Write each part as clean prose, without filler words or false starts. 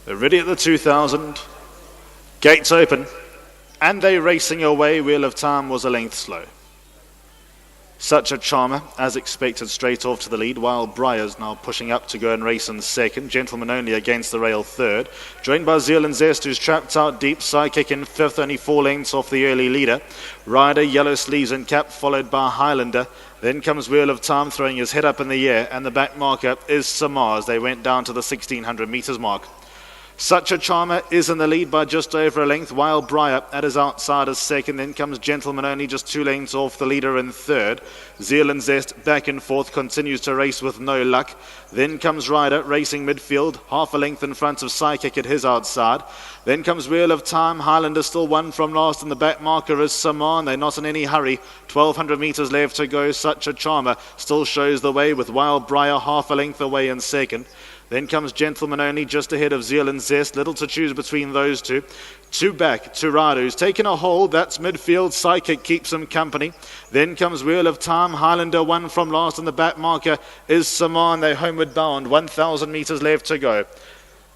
They're ready at the 2000. Gates open. And they racing away. Wheel of Time was a length slow. Such a Charmer, as expected, straight off to the lead, while Briar's now pushing up to go and race in second. Gentleman Only against the rail third. Joined by Zeal And Zest, who's trapped out deep. Sidekick in fifth, only 4 lengths off the early leader. Rider, Yellow Sleeves and Cap, followed by Highlander. Then comes Wheel of Time throwing his head up in the air, and the back marker is Samar as they went down to the 1600 metres mark. Such a Charmer is in the lead by just over a length, while Briar at his outside is second. Then comes Gentleman Only just 2 lengths off the leader in third. Zeal And Zest back and forth, continues to race with no luck. Then comes Rider racing midfield, half a length in front of Psychic at his outside. Then comes Wheel of Time. Highlander still one from last, and the back marker is Saman. They're not in any hurry. 1200 metres left to go. Such a Charmer still shows the way with Wild Briar half a length away in second. Then comes Gentleman Only just ahead of Zeal And Zest. Little to choose between those two. 2 back to Rider, who's taken a hold. That's midfield. Psychic keeps him company. Then comes Wheel of Time. Highlander one from last, and the back marker is Saman. They're homeward bound. 1,000 metres left to go.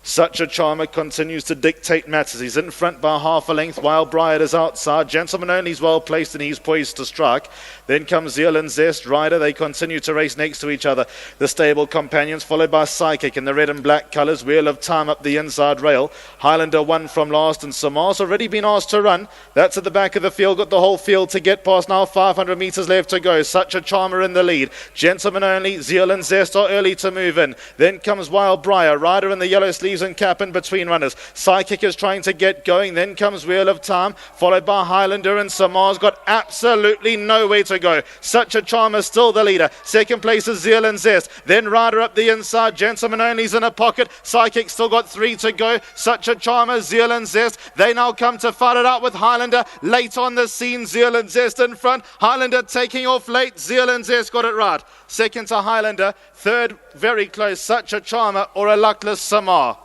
Such a Charmer continues to dictate matters. He's in front by half a length, while Briar is outside. Gentleman Only's well placed and he's poised to strike. Then comes Zeal And Zest. Rider, they continue to race next to each other. The stable companions, followed by Psychic in the red and black colours. Wheel of Time up the inside rail. Highlander one from last, and Samar's already been asked to run. That's at the back of the field. Got the whole field to get past now. 500 metres left to go. Such a Charmer in the lead. Gentleman Only, Zeal And Zest are early to move in. Then comes Wild Briar. Rider in the yellow sleeves and Cap in between runners. Psychic is trying to get going. Then comes Wheel of Time, followed by Highlander, and Samar's got absolutely nowhere to go. Such a Charmer still the leader. Second place is Zeal And Zest. Then Rider up the inside. Gentleman Only's in a pocket. Psychic still got 3 to go. Such a Charmer, Zeal And Zest. They now come to fight it out with Highlander. Late on the scene, Zeal And Zest in front. Highlander taking off late. Zeal And Zest got it right. Second to Highlander. Third, very close, Such a Charmer or a luckless Samar.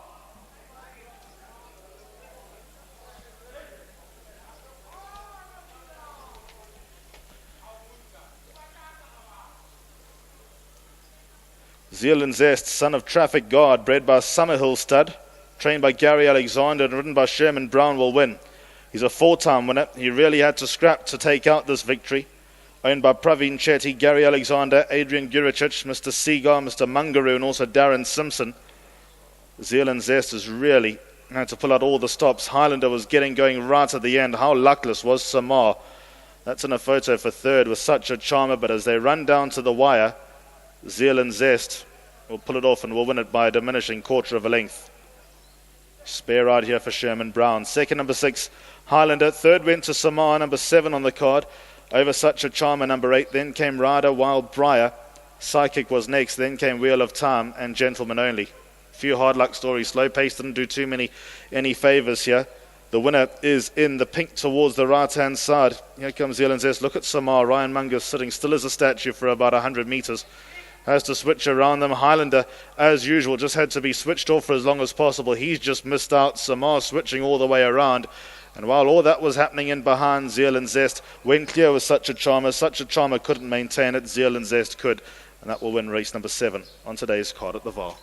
Zeal And Zest, son of Traffic Guard, bred by Summerhill Stud, trained by Gary Alexander and ridden by Sherman Brown, will win. He's a 4-time winner. He really had to scrap to take out this victory. Owned by Praveen Chetty, Gary Alexander, Adrian Guricic, Mr. Seagar, Mr. Mungaroo, and also Darren Simpson. Zeal And Zest has really had to pull out all the stops. Highlander was getting going right at the end. How luckless was Samar? That's in a photo for third with Such a Charmer, but as they run down to the wire, Zeal And Zest will pull it off and will win it by a diminishing quarter of a length. Spare ride here for Sherman Brown. Second, number 6, Highlander. Third went to Samar, number 7 on the card. Over Such a Charmer, number 8. Then came Rider, Wild Briar. Psychic was next. Then came Wheel of Time and Gentleman Only. Few hard luck stories. Slow pace didn't do too many any favours here. The winner is in the pink towards the right-hand side. Here comes Zeal And Zest. Look at Samar. Ryan Munger sitting still as a statue for about 100 metres. Has to switch around them. Highlander, as usual, just had to be switched off for as long as possible. He's just missed out. Samar switching all the way around. And while all that was happening in behind, Zeal And Zest went clear with Such a Charmer. Such a Charmer couldn't maintain it. Zeal And Zest could. And that will win race number 7 on today's card at the Vaal.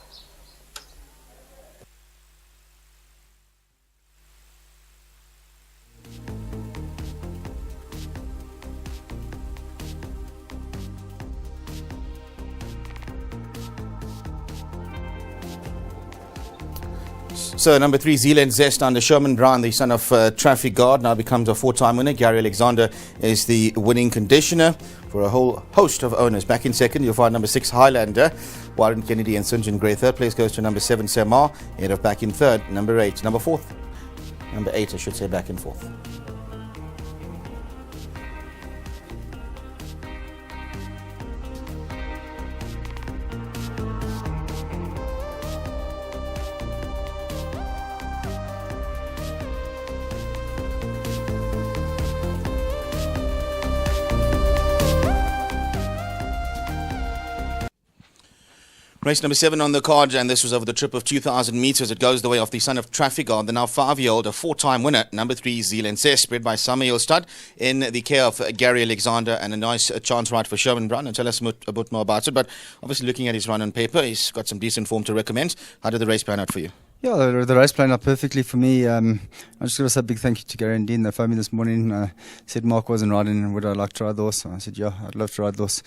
So number 3, Zeal And Zest under Sherman Brown, the son of Traffic Guard, now becomes a 4-time winner. Gary Alexander is the winning conditioner for a whole host of owners. Back in second, you'll find number 6, Highlander. Warren Kennedy and St. John Gray third. Place goes to number 7, Samar. Ahead of back in third, number 8. Number 8, I should say, back in fourth. Race number 7 on the card, and this was over the trip of 2,000 metres. It goes the way of the son of Traffic Guard, the now 5-year-old, a 4-time winner. Number 3, Zeal And Zest, bred by Summerhill Stud, in the care of Gary Alexander, and a nice chance ride for Sherman Brown. And tell us a bit more about it. But obviously, looking at his run on paper, he's got some decent form to recommend. How did the race pan out for you? Yeah, the race played out perfectly for me. I just got to say a big thank you to Gary and Dean. They phoned me this morning, said Mark wasn't riding and would I like to ride the horse? I said, yeah, I'd love to ride the horse.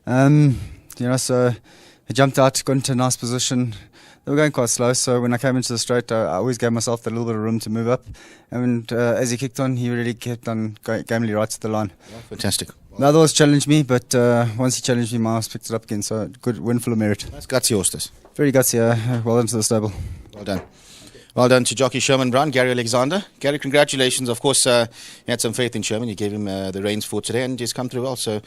So I jumped out, got into a nice position. They were going quite slow, so when I came into the straight, I always gave myself that little bit of room to move up. And as he kicked on, he really kept on gamely right to the line. Yeah, fantastic. The other horse challenged me, but once he challenged me, my horse picked it up again, so good win full of merit. That's gutsy horse, this. Very gutsy, well done to the stable. Well done. Well done to jockey Sherman Brown, Gary Alexander. Gary, congratulations. Of course, you had some faith in Sherman. You gave him the reins for today and he's come through well. So,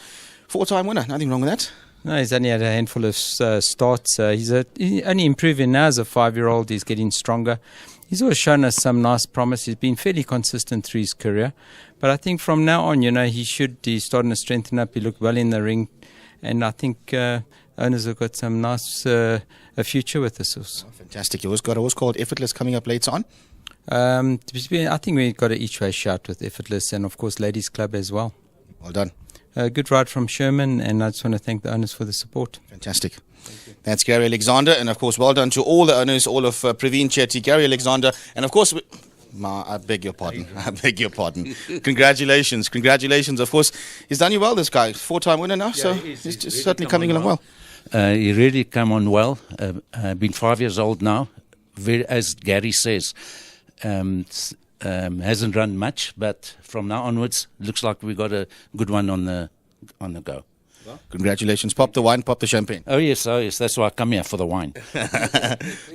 4-time winner. Nothing wrong with that. No, he's only had a handful of starts. He's only improving now as a 5-year-old. He's getting stronger. He's always shown us some nice promise. He's been fairly consistent through his career. But I think from now on, he's starting to strengthen up. He looked well in the ring. And I think owners have got some nice a future with this horse. Oh, fantastic. You always got a horse called Effortless coming up later on. I think we got an each-way shout with Effortless and, of course, Ladies Club as well. Well done. Good ride from Sherman, and I just want to thank the owners for the support. Fantastic. That's Gary Alexander, and of course, well done to all the owners, all of Praveen Chetty, Gary Alexander, and of course, I beg your pardon. I beg your pardon. Congratulations. Of course, he's done you well, this guy. 4-time winner now, Yeah, so he's he's really certainly come coming on along well. He really come on well. Been 5 years old now. As Gary says, hasn't run much, but from now onwards, looks like we got a good one on the go. Congratulations. Pop the wine, pop the champagne. Oh yes. That's why I come here, for the wine.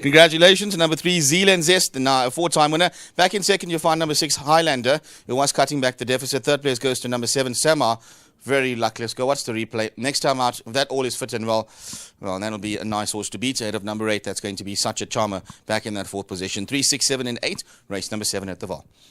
Congratulations. Number 3, Zeal And Zest, now a 4-time winner. Back in second, you'll find number 6, Highlander, who was cutting back the deficit. Third place goes to number 7, Samar. Very luckless. Go watch the replay. Next time out, if that all is fit and well, that'll be a nice horse to beat. Ahead of number 8, that's going to be such a charmer back in that 4th position. 3, 6, 7, and 8. Race number 7 at the Vaal.